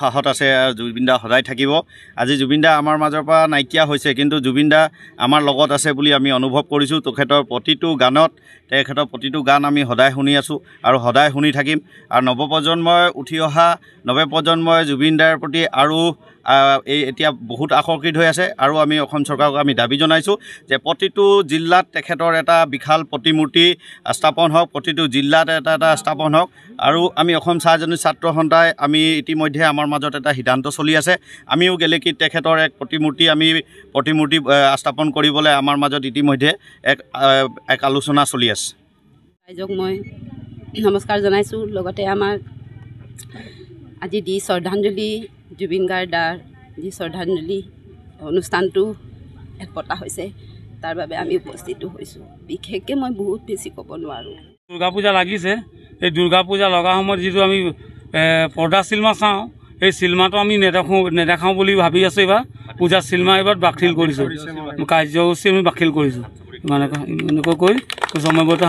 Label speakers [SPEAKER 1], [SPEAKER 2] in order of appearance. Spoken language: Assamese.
[SPEAKER 1] উৎসাহত আছে জুবিন দা সদায় থাকিব আজি জুবিন দা আমাৰ মাজৰ পৰা নাইকিয়া হৈছে কিন্তু জুবিন দা আমাৰ লগত আছে বুলি আমি অনুভৱ কৰিছোঁ তেখেতৰ প্ৰতিটো গানত তেখেতৰ প্ৰতিটো গান আমি সদায় শুনি আছোঁ আৰু সদায় শুনি থাকিম আৰু নৱপ্ৰজন্মই উঠি অহা নৱপ্ৰজন্মই জুবিন দাৰ প্ৰতি আৰু এতিয়া বহুত আকৰ্ষিত হৈ আছে আৰু আমি অসম চৰকাৰক আমি দাবী জনাইছোঁ যে প্ৰতিটো জিলাত তেখেতৰ এটা বিশাল প্ৰতিমূৰ্তি স্থাপন হওক প্ৰতিটো জিলাত এটা স্থাপন হওক আৰু আমি অসম চাহ জননী ছাত্ৰ সন্থাই আমি ইতিমধ্যে আমাৰ মাজত এটা সিদ্ধান্ত চলি আছে আমিও গেলেকীত তেখেতৰ এক প্ৰতিমূৰ্তি স্থাপন কৰিবলৈ আমাৰ মাজত ইতিমধ্যে এক আলোচনা চলি আছে
[SPEAKER 2] ৰাইজক মই নমস্কাৰ জনাইছোঁ লগতে আমাৰ আজি দি শ্ৰদ্ধাঞ্জলি জুবিন গাৰ্গাৰ যি শ্ৰদ্ধাঞ্জলি অনুষ্ঠানটো পতা হৈছে তাৰ বাবে আমি উপস্থিত হৈছোঁ বিশেষকৈ মই বহুত বেছি ক'ব নোৱাৰোঁ
[SPEAKER 3] দুৰ্গা পূজা লাগিছে এই দুৰ্গা পূজা লগা সময়ত যিটো আমি পৰ্দা চিনেমা চাওঁ এই চিনেমাটো আমি নেদেখাওঁ বুলি ভাবি আছোঁ এইবাৰ পূজা চিনেমা এইবাৰ বাতিল কৰিছোঁ কাৰ্যসূচী আমি বাতিল কৰিছোঁ মানে এনেকৈ কৈ সময়মতে